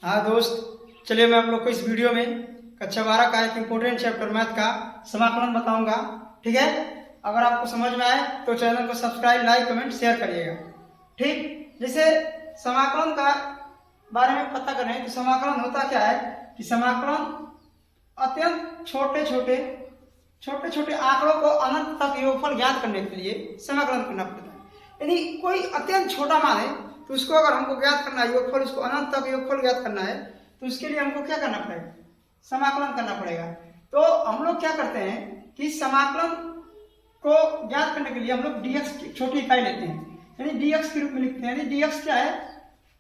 हाँ दोस्त, चलिए मैं आप लोग को इस वीडियो में कक्षा 12 का एक इम्पोर्टेंट चैप्टर मैथ का समाकलन बताऊंगा। ठीक है, अगर आपको समझ में आए तो चैनल को सब्सक्राइब, लाइक, कमेंट, शेयर करिएगा। ठीक, जैसे समाकलन का बारे में पता करें तो समाकलन होता क्या है कि समाकलन अत्यंत छोटे छोटे आंकड़ों को अनंत तक योगफल ज्ञात करने के लिए समाकलन करना पड़ता है। यदि कोई अत्यंत छोटा मान है तो उसको अगर हमको ज्ञात करना है योगफल, उसको अनंत तक योगफल ज्ञात करना है तो उसके लिए हमको क्या करना पड़ेगा? समाकलन करना पड़ेगा। तो हम लोग क्या करते हैं कि समाकलन को ज्ञात करने के लिए हम लोग dx की छोटी इकाई लेते हैं, यानी dx के रूप में लिखते हैं। यानी dx क्या है?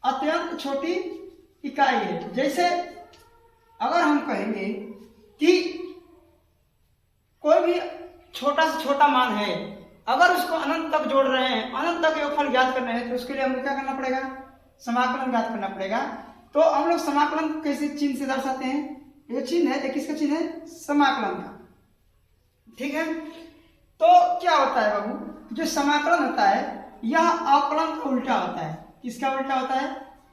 अत्यंत छोटी इकाई है। जैसे अगर हम कहेंगे कि कोई भी छोटा से छोटा मान है, अगर उसको अनंत तक जोड़ रहे हैं, अनंत तक योगफल ज्ञात करना है तो उसके लिए हमको क्या करना पड़ेगा? समाकलन ज्ञात करना पड़ेगा। तो हम लोग समाकलन कैसे चिन्ह से दर्शाते हैं? ये चिन्ह है, किसका चिन्ह है? समाकलन का। ठीक है, तो क्या होता है बाबू, जो समाकलन होता है यह अवकलन का उल्टा होता है। किसका उल्टा होता है?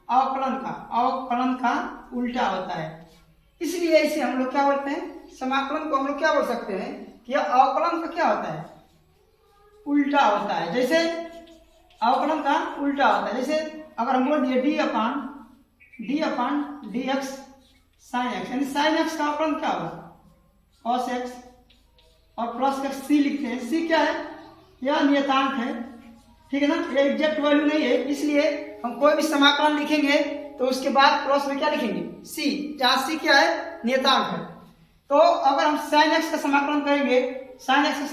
अवकलन का उल्टा होता है। इसलिए इसे हम लोग क्या बोलते हैं? समाकलन को हम लोग क्या बोल सकते हैं कि यह अवकलन का क्या होता है? उल्टा होता है। जैसे अवकलन का उल्टा होता है, जैसे अगर हम बोल दिए D upon D x sine x, यानी साइन एक्स का अवकलन क्या होगा? कॉस एक्स, और प्लस एक्स सी लिखते हैं। सी क्या है? यह नियतांक है। ठीक है ना, ये एग्जैक्ट वैल्यू नहीं है, इसलिए हम कोई भी समाकलन लिखेंगे तो उसके बाद प्लस में क्या लिखेंगे? सी, जहां सी क्या है? नियतांक है। तो अगर हम साइन एक्स का समाकलन करेंगे, साइन एक्स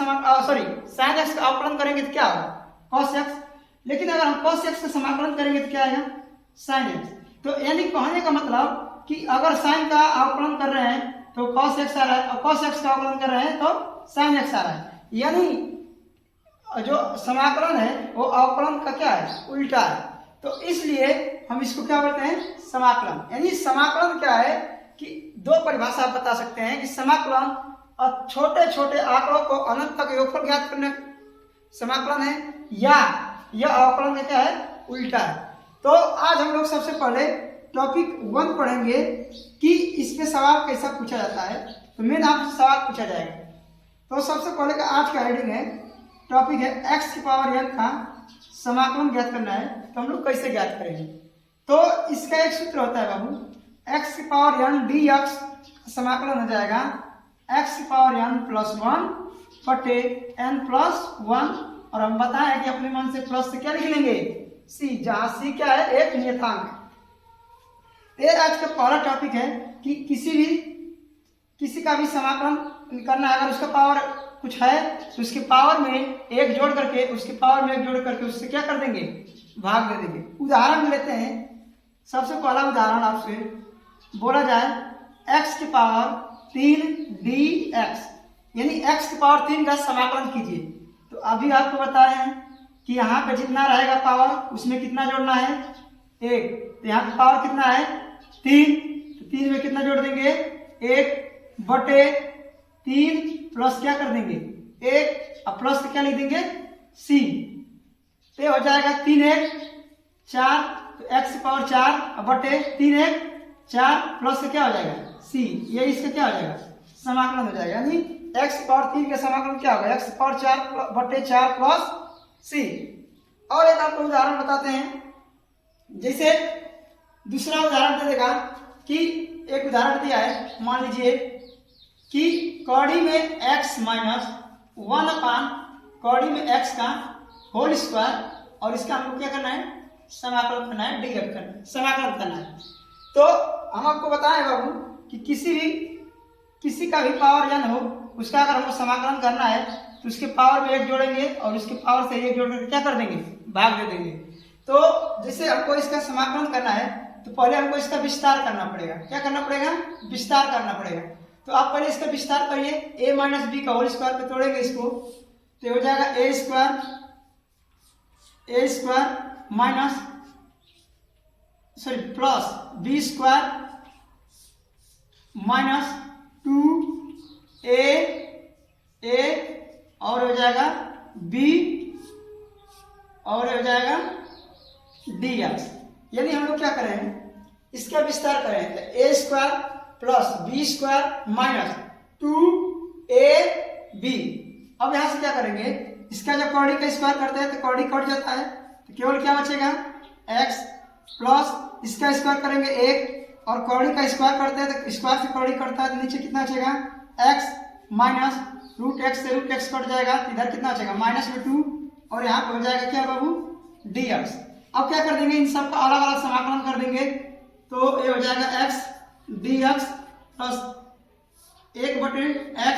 का अवकलन करेंगे तो क्या होगा? Cos x. लेकिन अगर हम कॉस एक्स का समाकलन करेंगे तो क्या आएगा? Sine x. तो यानी कहने का मतलब कि अगर साइन का अवकलन कर रहे हैं तो कॉस एक्स आ रहा है, और कॉस एक्स का अवकलन कर रहे हैं तो साइन एक्स आ रहा है। यानी जो समाकलन है वो अवकलन का क्या है? उल्टा है। तो इसलिए हम इसको क्या बोलते हैं? समाकलन। यानी समाकलन क्या है कि दो परिभाषा आप बता सकते हैं कि समाकलन और छोटे छोटे आंकड़ों को अनंत तक योगफल ज्ञात करने समाकलन है, या यह अवकलन का क्या है? उल्टा है। तो आज हम लोग सबसे पहले टॉपिक 1 पढ़ेंगे कि इसमें सवाल कैसा पूछा जाता है। तो मेन आपसे सवाल पूछा जाएगा। तो सबसे पहले का आज का हेडिंग है, टॉपिक है x की पावर n का समाकलन ज्ञात करना है। तो हम लोग कैसे ज्ञात करेंगे? तो इसका एक सूत्र होता है बाबू, x की पावर n dx समाकलन हो जाएगा x की पावर n प्लस 1 बटे n प्लस 1, और हम बताएं कि अपने मन से प्लस से क्या लिख लेंगे? c, जहां c क्या है? एक नियतांक है। ये आज का पहला टॉपिक है कि किसी का भी समाकलन करना है, अगर उसका पावर कुछ है तो उसके पावर में एक जोड़ करके उससे क्या कर देंगे? भाग दे देंगे। उदाहरण लेते हैं। सबसे पहला उदाहरण आपसे बोला जाए x की पावर 3 dx, यानी x की पावर 3 का समाकलन कीजिए। तो अभी आपको बताए हैं कि यहाँ पे जितना रहेगा पावर उसमें कितना जोड़ना है? 1। तो यहाँ पे पावर कितना है? 3। तो 3 में कितना जोड़ देंगे? 1 बटे 3 प्लस क्या कर देंगे? 1, और प्लस क्या लिख देंगे? c। तो हो जाएगा 3 1 4, तो x की पावर 4 बटे 3 1 4 प्लस से क्या हो जाएगा? c। ये इसका क्या हो जाएगा? समाकलन हो जाएगा। यानी x की पावर 3 का समाकलन क्या होगा? x की पावर 4 बटे 4 प्लस c। और एक आपको उदाहरण बताते हैं। जैसे दूसरा उदाहरण दे देगा कि एक उदाहरण दिया है, मान लीजिए कि कौड़ी में x माइनस 1 अपान कौड़ी में x का होल स्क्वायर, और इसका हमको क्या करना है? समाकलन करना है, डिवाइड करना है, समाकलन करना है। तो हम आपको बताएं बाबू कि किसी का भी पावर n हो, उसका अगर हमको समाकलन करना है तो उसके पावर में 1 जोड़ेंगे और उसके पावर से 1 जोड़ करके क्या कर देंगे? भाग दे देंगे। तो जैसे हमको इसका समाकलन करना है तो पहले हमको इसका विस्तार करना पड़ेगा। क्या करना पड़ेगा? विस्तार करना पड़ेगा। तो आप पहले इसका विस्तार करिए, a माइनस बी का होल स्क्वायर पे तोड़ेंगे इसको, तो हो जाएगा a square minus plus b square minus 2a और हो जाएगा b और हो जाएगा dx। यानी हम लोग क्या करें? इसका विस्तार करें तो A square plus B square minus 2ab। अब यहां से क्या करेंगे, इसका जब कौड़ी का स्क्वायर करते हैं तो कौड़ी कट जाता है, तो केवल क्या बचेगा x प्लस इसका स्क्वायर करेंगे 1 और कौड़ी का स्क्वायर करते हैं तो स्क्वायर से कौड़ी कटता है तो नीचे कितना बचेगा x माइनस रूट एक्स से रूट एक्स कट जाएगा, इधर कितना बचेगा -2 और यहाँ पे हो जाएगा क्या बाबू dx। अब क्या कर देंगे, इन सब का अलग अलग समाकलन कर देंगे तो ये हो जाएगा x dx plus 1/x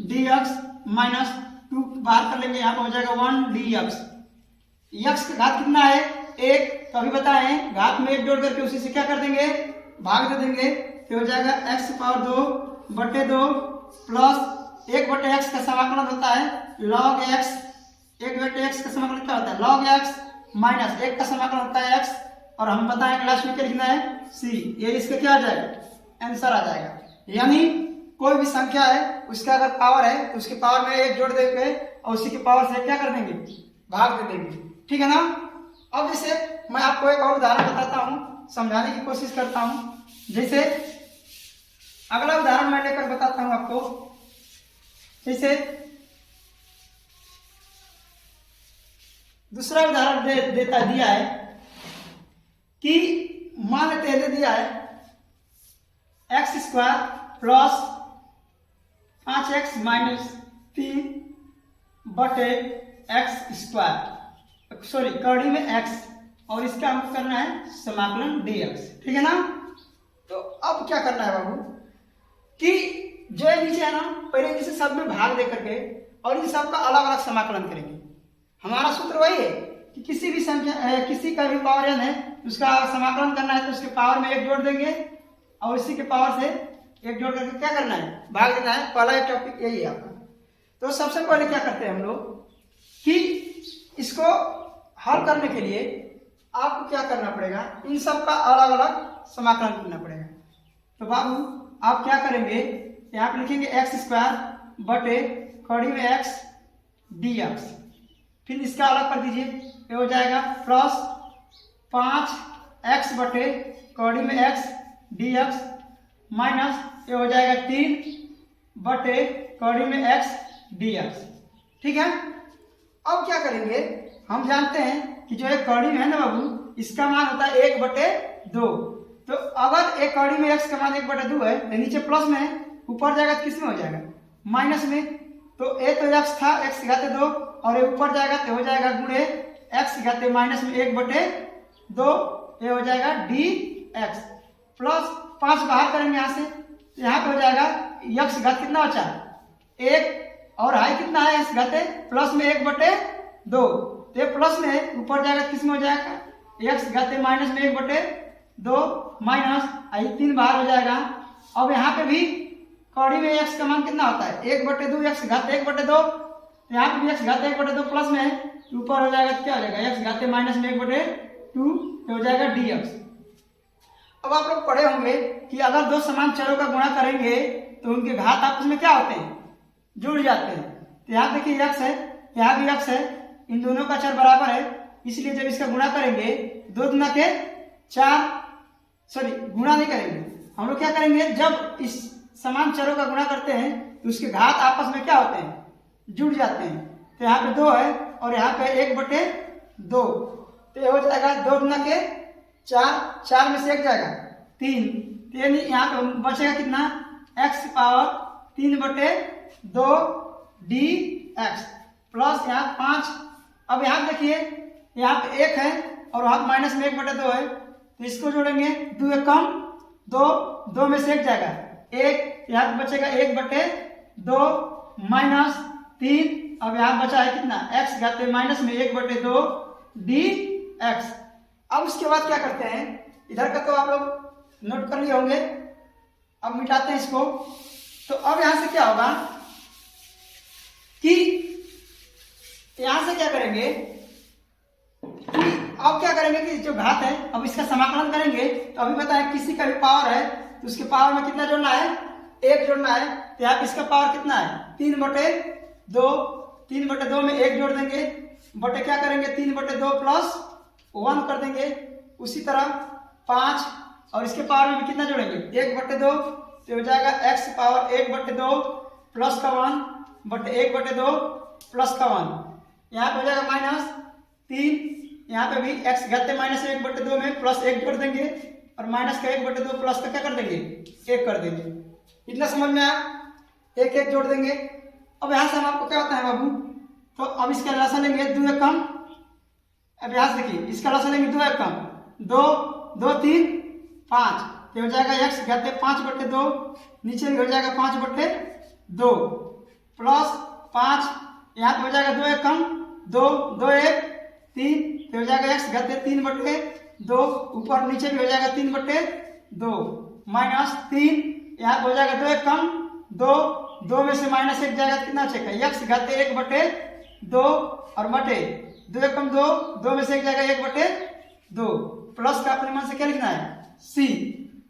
dx minus 2 बाहर कर लेंगे, यहाँ पे हो जाएगा 1 dx। x का घात कितना है 1, तो अभी बताएं घात में 1 जोड़ करके उसी से क्या कर देंगे भाग दे देंगे, तो हो जाएगा x⁴ 2 प्लस 1/x का समाकलन होता है log x, 1/x का समाकलन क्या होता है log x माइनस 1 का समाकलन होता है x और हम बताएं क्लास में क्या लिखना है c, ये इसका क्या आ जाएगा आंसर आ जाएगा। यानी कोई भी संख्या है उसका अगर पावर है तो उसके पावर में 1 जोड़ देंगे और उसी के पावर से क्या कर देंगे भाग दे देंगे, ठीक है ना। अब जैसे मैं आपको एक और उदाहरण बताता हूँ, समझाने की कोशिश करता हूँ। जैसे अगला उदाहरण मैं लेकर बताता हूँ आपको। जैसे दूसरा उदाहरण दिया है कि मान लेते हैं दिया है x² plus 5x minus 3/x², sorry कड़ी में x और इसका हमको करना है समाकलन dx, ठीक है ना। तो अब क्या करना है बाबू कि जो नीचे है ना पहले इसे सब में भाग दे करके और इन सब का अलग अलग समाकलन करेंगे। हमारा सूत्र वही है कि किसी भी संख्या किसी का भी पावर n है उसका समाकलन करना है तो उसके पावर में 1 जोड़ देंगे और इसी के पावर से 1 जोड़ करके क्या करना है भाग देना है। पहला टॉपिक यही है आपका। तो सबसे पहले क्या करते हैं हम लोग कि इसको हल करने के लिए आपको क्या करना पड़ेगा, इन सब का अलग अलग समाकलन करना पड़ेगा। तो बाबू आप क्या करेंगे, यहाँ पे लिखेंगे x² बटे कड़ी में x dx, फिर इसका अलग कर दीजिए, ये हो जाएगा प्लस 5x बटे कड़ी में x dx माइनस ये हो जाएगा 3 बटे कड़ी में x dx, ठीक है। अब क्या करेंगे, हम जानते हैं कि जो एक कड़ी में है ना बाबू इसका मान होता है 1/2। तो अगर एक कड़ी में x का मान 1/2 है तो नीचे प्लस में है, ऊपर जाएगा तो किस में हो जाएगा माइनस में। तो ए तो x था x⁻2 और ये ऊपर जाएगा तो हो जाएगा गुणे x⁻- में 1/2, ये हो जाएगा dx प्लस 5 बाहर करेंगे यहाँ से, तो यहाँ पे हो जाएगा x घात कितना बचा 1 और हाई कितना है x प्लस में 1/2, तो प्लस में ऊपर जाएगा किस में हो जाएगा x⁻- में 1/2 माइनस 3 बाहर हो जाएगा। अब यहाँ पे भी कड़ी में x का मान कितना होता है 1/2 x⁻1/2, यहाँ पे भी x⁻1/2 प्लस में है, ऊपर हो जाएगा क्या हो जाएगा x⁻- में 1/2 हो जाएगा dx। अब आप लोग पढ़े होंगे कि अगर दो समान चरों का गुणा करेंगे तो उनके घात आपस में क्या होते हैं जुड़ जाते हैं। तो यहाँ देखिए x है, यहाँ भी x है, इन दोनों का चर बराबर है, इसलिए जब इसका गुणा करेंगे 2 दूना के 4, सॉरी गुणा नहीं करेंगे हम लोग, क्या करेंगे जब इस समान चरों का गुणा करते हैं तो उसके घात आपस में क्या होते हैं जुड़ जाते हैं। तो यहाँ पे 2 है और यहाँ पे 1/2, तो ये हो जाएगा 2 दूना के 4, 4 में से 1 जाएगा 3, तो यानी यहाँ पे बचेगा कितना x⁻3/2 dx प्लस यहाँ 5। अब यहाँ देखिए यहाँ पे 1 है और वहाँ माइनस में 1/2 है, तो इसको जोड़ेंगे 2 1 कम 2, 2 में से 1 जाएगा 1, यहाँ पे बचेगा 1/2 माइनस 3। अब यहाँ बचा है कितना x⁻- में 1/2 dx। अब उसके बाद क्या करते हैं, इधर का तो आप लोग नोट कर लिए होंगे, अब मिटाते हैं इसको। तो अब यहां से क्या होगा कि यहां से क्या करेंगे कि अब क्या करेंगे कि जो घात है अब इसका समाकलन करेंगे। तो अभी बताएं किसी का भी पावर है तो उसके पावर में कितना जोड़ना है 1 जोड़ना है, तो यहाँ इसका पावर कितना है 3/2, 3/2 में 1 जोड़ देंगे, बटे क्या करेंगे 3/2 प्लस 1 कर देंगे। उसी तरह 5 और इसके पावर में भी कितना जोड़ेंगे 1/2, तो हो जाएगा x पावर 1/2 प्लस का 1 बटे 1/2 प्लस का 1। यहाँ पे हो जाएगा -3, यहाँ पे भी x घाते -1/2 में प्लस 1 जोड़ देंगे और माइनस का 1/2 प्लस का क्या कर देंगे 1 कर देंगे। इतना समझ में आया, 1 जोड़ देंगे। अब यहाँ से हम आपको क्या होता है बाबू, तो अब इसका लसा लेंगे 2 1 कम। अब यहाँ से देखिए इसका लसा लेंगे 2 1 कम 2 2 3 5, तो हो जाएगा x घाते 5/2, नीचे भी हो जाएगा 5/2 प्लस 5, यहाँ पे हो जाएगा 2 1 कम 2 2 1 3, तो हो जाएगा x घाते 3/2, ऊपर नीचे भी हो जाएगा 3/2 -3, यहाँ पे हो जाएगा 2 1 कम 2 2 में से -1 जाएगा कितना बचेगा x घाते 1/2 और बटे 2 1 कम 2 2 में से 1 जाएगा 1/2 प्लस का अपने मन से क्या लिखना है c।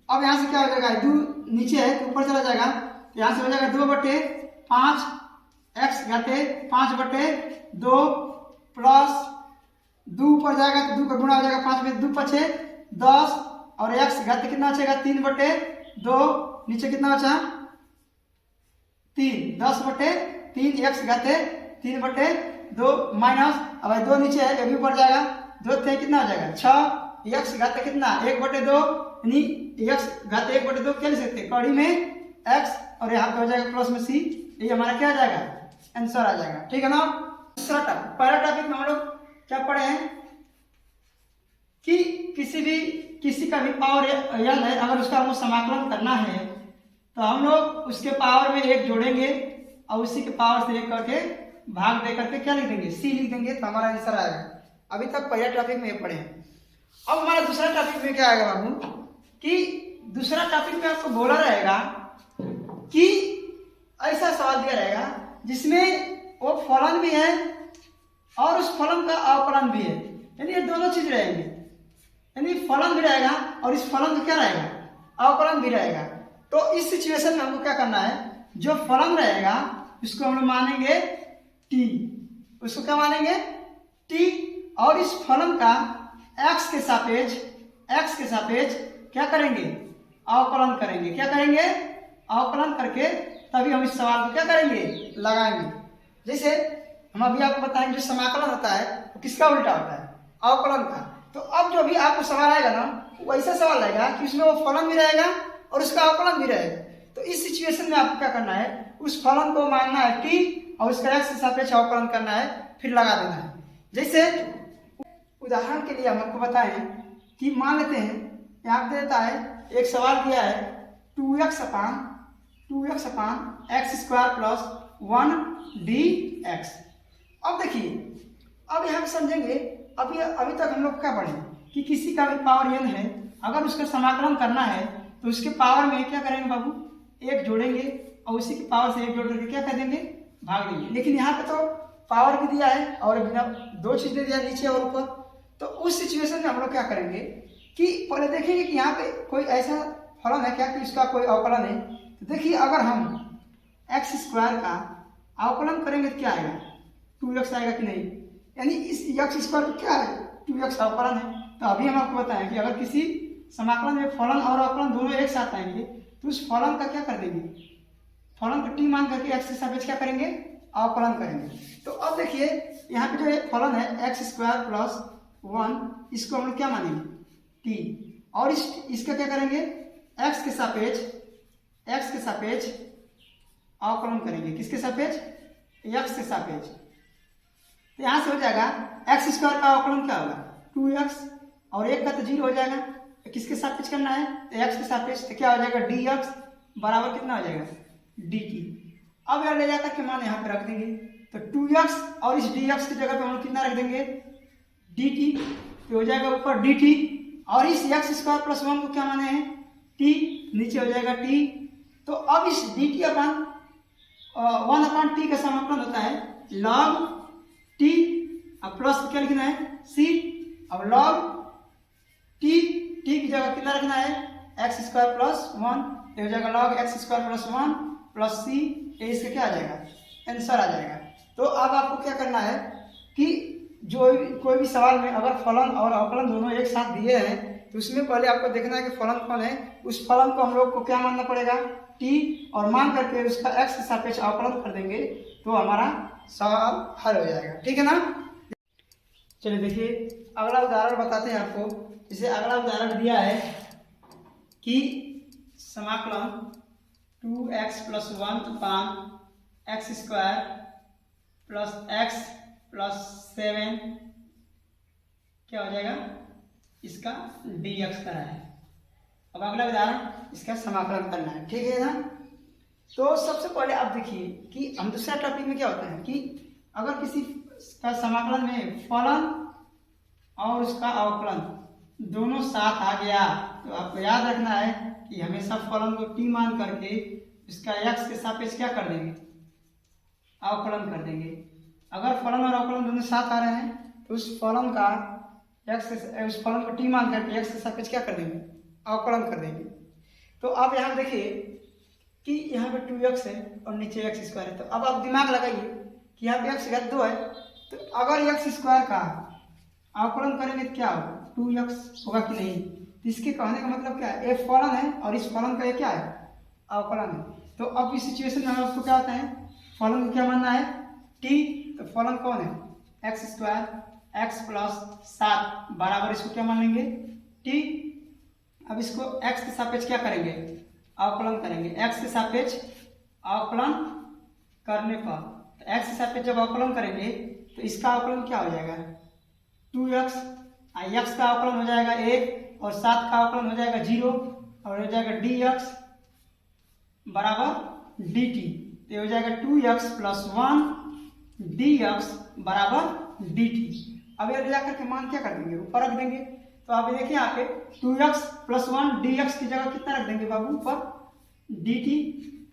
अब यहाँ से क्या हो जाएगा 2 नीचे है तो ऊपर चला जाएगा, तो यहाँ से हो जाएगा 2/5 x घाते 5/2 प्लस 2 ऊपर जाएगा तो 2 का गुणा हो जाएगा 5 में 2 5 10 और x घाते कितना बचेगा 3/2, नीचे कितना बचा 3 10/3 x घाते 3/2 माइनस, अब 2 नीचे है ये भी ऊपर जाएगा 2 थे कितना हो जाएगा 6, x घाते कितना 1/2 यानी x घाते 1/2 क्या लिख सकते हैं कड़ी में x और यहाँ पे हो जाएगा प्लस में c, ये हमारा क्या आ जाएगा आंसर आ जाएगा। ठीक है ना। दूसरा टॉपिक, पहला टॉपिक में हम लोग क्या पढ़े हैं कि किसी का भी पावर n है, अगर उसका हमको समाकलन करना है तो हम लोग उसके पावर में 1 जोड़ेंगे और उसी के पावर से 1 करके भाग दे करके क्या लिख देंगे c लिख देंगे, तो हमारा आंसर आएगा। अभी तक पहला टॉपिक में पढ़े हैं। अब हमारा दूसरा टॉपिक में क्या आएगा बाबू कि दूसरा टॉपिक में आपको बोला रहेगा कि ऐसा सवाल दिया रहेगा जिसमें वो फलन भी है और उस फलन का अवकलन भी है, यानी ये दोनों चीज रहेंगे, यानी फलन भी रहेगा और इस फलन का क्या रहेगा अवकलन भी रहेगा। तो इस सिचुएशन में हमको क्या करना है, जो फलन रहेगा उसको हम लोग मानेंगे t, उसको क्या मानेंगे t, और इस फलन का x के सापेक्ष क्या करेंगे अवकलन करेंगे। क्या करेंगे अवकलन करके तभी हम इस सवाल को क्या करेंगे लगाएंगे। जैसे हम अभी आपको बताएंगे जो समाकलन होता है वो किसका उल्टा होता है अवकलन का। तो अब जो भी आपको सवाल आएगा ना वो ऐसा सवाल आएगा कि उसमें वो फलन भी रहेगा और उसका अवकलन भी रहेगा। तो इस सिचुएशन में आपको क्या करना है, उस फलन को मानना है t और उसका x के सापेक्ष अवकलन करना है, फिर लगा देना है। जैसे उदाहरण के लिए हम आपको बताएं कि मान लेते हैं यहाँ पे देता है एक सवाल दिया है 2x अपान x² प्लस 1dx। अब देखिए अब यहाँ पे समझेंगे, अभी तक हम लोग क्या पढ़े कि किसी का भी पावर n है, अगर उसका समाकलन करना है तो उसके पावर में क्या करेंगे बाबू 1 जोड़ेंगे और उसी के पावर से 1 जोड़ करके क्या कर देंगे भाग देंगे। लेकिन यहाँ पे तो पावर भी दिया है और बिना 2 चीजें दिया नीचे और ऊपर। तो उस सिचुएशन में हम लोग क्या करेंगे कि पहले देखेंगे कि यहाँ पे कोई ऐसा फलन है क्या कि इसका कोई अवकलन है। तो देखिए अगर हम x² का अवकलन करेंगे तो क्या आएगा 2x आएगा कि नहीं, यानी इस x² क्या है 2x अवकलन है। तो अभी हम आपको बताएं कि अगर किसी समाकलन में फलन और अवकलन दोनों एक साथ आएंगे तो उस फलन का क्या कर देंगे, फलन का t मान करके x के सापेक्ष क्या करेंगे अवकलन करेंगे। तो अब देखिए यहाँ पे जो फलन है x² प्लस 1, इसको हम लोग क्या मानेंगे t, और इसका क्या करेंगे x के सापेक्ष अवकलन करेंगे। किसके सापेक्ष x के सापेक्ष। तो यहाँ से हो जाएगा x² का अवकलन क्या होगा 2x और 1 का तो 0 हो जाएगा। तो किसके सापेक्ष करना है तो x के सापेक्ष, तो क्या हो जाएगा dx बराबर कितना हो जाएगा dt। अब यहाँ ले जाकर के मान यहाँ पे रख देंगे, तो 2x और इस dx की जगह पे हम कितना रख देंगे dt, तो हो जाएगा ऊपर dt और इस x² प्लस 1 को क्या माने हैं t, नीचे हो जाएगा t। तो अब इस dt अपन 1/t का समाकलन होता है log t, अब प्लस क्या लिखना है c, अब log t की जगह कितना रखना है x² प्लस 1, ये हो जाएगा log x² plus 1 plus c, ये इसका क्या आ जाएगा आंसर आ जाएगा। तो अब आपको क्या करना है कि कोई भी सवाल में अगर फलन और अवकलन दोनों एक साथ दिए हैं तो उसमें पहले आपको देखना है कि फलन कौन है। उस फलन को हम लोग को क्या मानना पड़ेगा, t, और मान करके उसका x के सापेक्ष अवकलन कर देंगे तो हमारा सवाल हल हो जाएगा। ठीक है ना। चलिए देखिए अगला उदाहरण बताते हैं आपको। जैसे अगला उदाहरण दिया है कि समाकलन 2x + 1/x² + x + 7 क्या हो जाएगा, इसका dx करा है। अब अगला उदाहरण इसका समाकलन करना है। ठीक है ना। तो सबसे पहले आप देखिए कि हम दूसरा टॉपिक में क्या होता है कि अगर किसी का समाकलन में फलन और उसका अवकलन दोनों साथ आ गया तो आपको याद रखना है कि हमेशा फलन को t मान करके इसका x के सापेक्ष क्या कर देंगे, अवकलन कर देंगे। अगर फलन और अवकलन दोनों साथ आ रहे हैं तो उस फलन को t मान करके x के सापेक्ष क्या कर देंगे, अवकलन कर देंगे। तो आप यहाँ देखिए कि यहाँ पे 2x है और नीचे x² है। तो अब आप दिमाग लगाइए कि यहाँ पे x घात 2 है, तो अगर x² का अवकलन करेंगे तो क्या होगा, 2x होगा कि नहीं। तो इसके कहने का मतलब क्या है, एक फलन है और इस फलन का ये क्या है, अवकलन है। तो अब इस सिचुएशन में हम आपको क्या होता है, फलन को क्या मानना है, t। तो फलन कौन है, x² x + 7 बराबर इसको क्या मान लेंगे, t। अब इसको x के सापेक्ष क्या करेंगे, अवकलन करेंगे। x के सापेक्ष अवकलन करने पर x के सापेक्ष जब अवकलन करेंगे तो इसका अवकलन क्या हो जाएगा, 2x। x का अवकलन हो जाएगा 1 और 7 का अवकलन हो जाएगा 0 और हो जाएगा dx बराबर dt। तो हो जाएगा 2x + 1 dx बराबर dt। अब ये ले जाकर के मान क्या कर देंगे, ऊपर रख देंगे। तो आप देखिए यहाँ पे 2x + 1 dx की जगह कितना रख देंगे बाबू, ऊपर dt,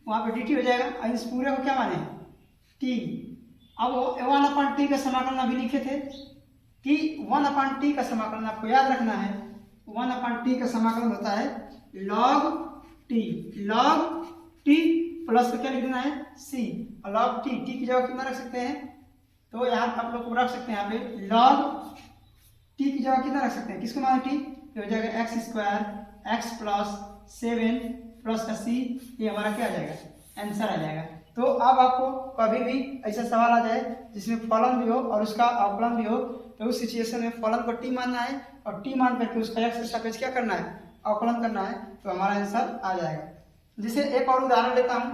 वहाँ पे dt हो जाएगा। और इस पूरे को क्या माने, t। अब 1/t का समाकलन अभी लिखे थे कि 1/t का समाकलन आपको याद रखना है। 1/t का समाकलन होता है log t प्लस क्या लिख देना है, c। और log t की जगह कितना रख सकते हैं, तो यहाँ आप लोग को रख सकते हैं यहाँ पे log t की जगह कितना रख सकते हैं, किसको माने t, तो हो जाएगा x² x + 7 प्लस का c। ये हमारा क्या आ जाएगा, आंसर आ जाएगा। तो अब आपको कभी भी ऐसा सवाल आ जाए जिसमें फलन भी हो और उसका अवकलन भी हो, तो उस सिचुएशन में फलन को t मानना है और t मान करके उसका x के सापेक्ष क्या करना है, अवकलन करना है, तो हमारा आंसर आ जाएगा। जैसे एक और उदाहरण लेता हूँ,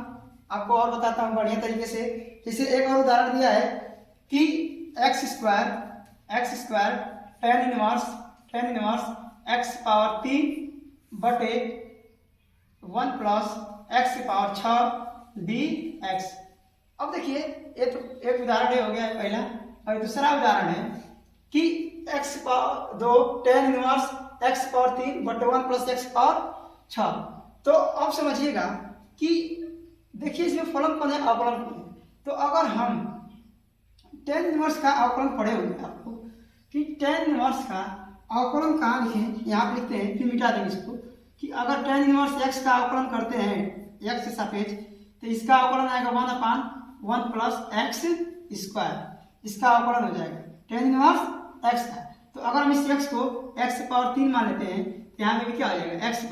आपको और बताता हूँ बढ़िया तरीके से। जैसे एक और उदाहरण दिया है कि x² tan इनवर्स x³ बटे 1 + x6 dx। अब देखिए एक उदाहरण हो गया है पहला, और दूसरा उदाहरण है कि x² tan इनवर्स x³ बटे 1 + x6। तो अब समझिएगा कि देखिए इसमें फलन कौन है, अवकलन कौन है। तो अगर हम tan इनवर्स का अवकलन पढ़े होंगे आपको कि tan इनवर्स का अवकलन कहाँ लिखें, यहाँ पे लिखते हैं, फिर मिटा देंगे इसको कि अगर tan इनवर्स x का अवकलन करते हैं x के सापेक्ष तो इसका अवकलन आएगा 1/1 + x²। इसका अवकलन हो जाएगा tan इनवर्स x का। तो अगर हम इस x को x³ मान लेते हैं तो यहाँ पे भी क्या हो जाएगा, x³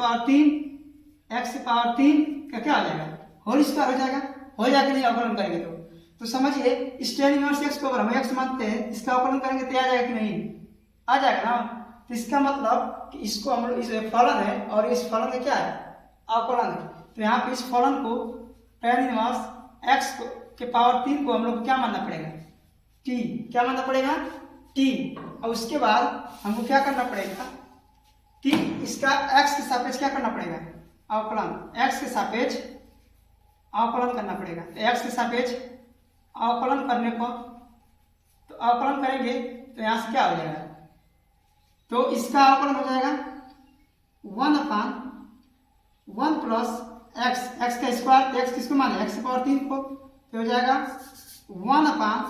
का क्या हो जाएगा, होल स्क्वायर हो जाएगा। हो जाएगा नहीं अवकलन करेंगे तो समझिए इस tan इनवर्स x को अगर हम x मानते हैं, इसका अवकलन करेंगे तो आ जाएगा कि नहीं, आ जाएगा ना। तो इसका मतलब कि इसको हम लोग, इस फलन है और इस फलन का क्या है, अवकलन है। तो यहाँ पे इस फलन को tan इनवर्स x के पावर 3 को हम लोग क्या मानना पड़ेगा, t। क्या मानना पड़ेगा, t। और उसके बाद हमको क्या करना पड़ेगा कि इसका x के सापेक्ष क्या करना पड़ेगा, अवकलन। x के सापेक्ष अवकलन करना पड़ेगा। तो x के सापेक्ष अवकलन करने पर, तो अवकलन करेंगे तो यहाँ से क्या हो जाएगा, तो इसका अवकलन हो जाएगा 1/1 + x का स्क्वायर। x किसको माने, x³ को। तो हो जाएगा 1/1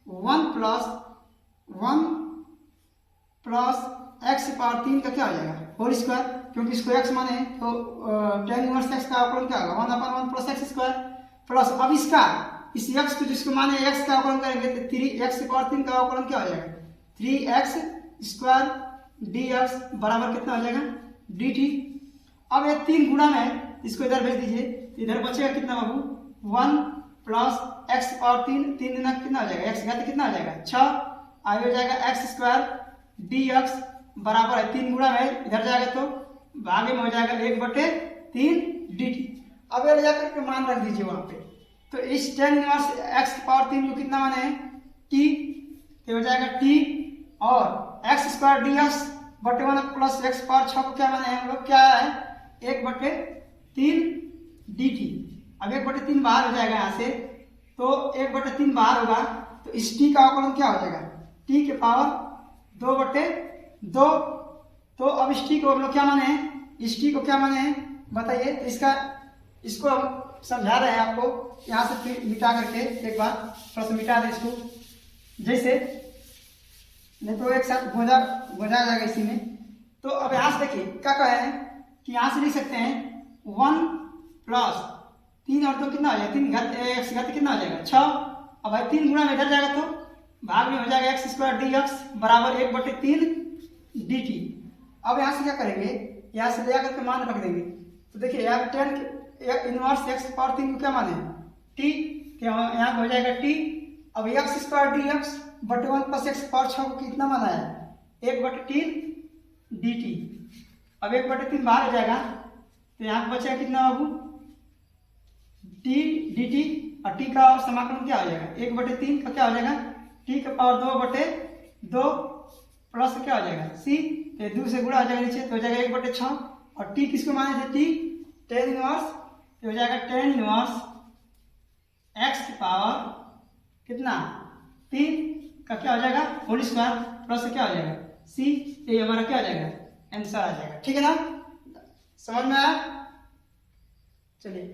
+ x³ का क्या हो जाएगा, होल स्क्वायर। क्योंकि इसको x माने तो tan इनवर्स x का अवकलन क्या होगा, 1/1 + x² प्लस अब इसका इस x को जिसको माने x का अवकलन करेंगे तो 3x³ का अवकलन क्या हो जाएगा, 3x² डी एक्स बराबर कितना हो जाएगा डी टी। अब ये 3 गुणा में इसको इधर भेज दीजिए, इधर बचेगा कितना बाबू 1 प्लस एक्स और 3 दिना कितना हो जाएगा एक्स घात कितना हो जाएगा 6। आगे हो जाएगा एक्स स्क्वायर डी एक्स बराबर है 3 गुणा में इधर जाएगा तो आगे में हो जाएगा 1/3 डी टी। अब ये ले जाकर के मान रख दीजिए वहां पे, तो इस tan इनवर्स x की पावर 3 को कितना माने t, तो हो जाएगा t और एक्स स्क्वायर डी एक्स बटे 1 प्लस एक्स पावर 6 को क्या माने हम लोग क्या है 1/3 डी टी। अब 1/3 बाहर हो जाएगा यहाँ से, तो 1/3 बाहर होगा तो इस t का अवकलन क्या हो जाएगा t के पावर 2/2। तो अब इस t को हम लोग क्या माने हैं, इस t को क्या माने हैं बताइए। तो इसको हम समझा रहे हैं आपको, यहाँ से मिटा करके एक बार थोड़ा सा मिटा दे इसको, जैसे नहीं तो एक साथ गोजा जाएगा इसी में। तो अब यहाँ से देखिए क्या कहे हैं कि यहाँ से लिख सकते हैं 1 प्लस 3 और 2 कितना हो जाएगा 3 घात एक्स घात कितना हो जाएगा 6। अब भाई 3 गुणा में इधर जाएगा तो भाग में हो जाएगा एक्स स्क्वायर डी एक्स बराबर 1/3 डी टी। अब यहाँ से क्या करेंगे, यहाँ से ले जाकर के मान रख देंगे। तो देखिए यहाँ tan इनवर्स एक्स पावर 3 को क्या माने टी, तो यहाँ हो जाएगा टी। अब एक्स स्क्वायर डी एक्स बटे 1 प्लस एक्स पावर 6 को कितना माना है 1/3 डी टी। अब 1/3 बाहर हो जाएगा तो यहाँ बचेगा कितना बाबू टी डी टी, और टी का समाकलन क्या हो जाएगा 1/3 का क्या हो जाएगा टी का पावर 2/2 प्लस क्या हो जाएगा सी, तो 2 से गुणा हो जाएगा नीचे तो हो जाएगा 1/6। और टी किसको माने थे टी tan इनवर्स, तो हो जाएगा tan इनवर्स x की पावर कितना 3 का क्या हो जाएगा होल स्क्वायर प्लस क्या हो जाएगा c, ये हमारा क्या हो जाएगा आंसर आ जाएगा। ठीक है ना, समझ में आया। चलिए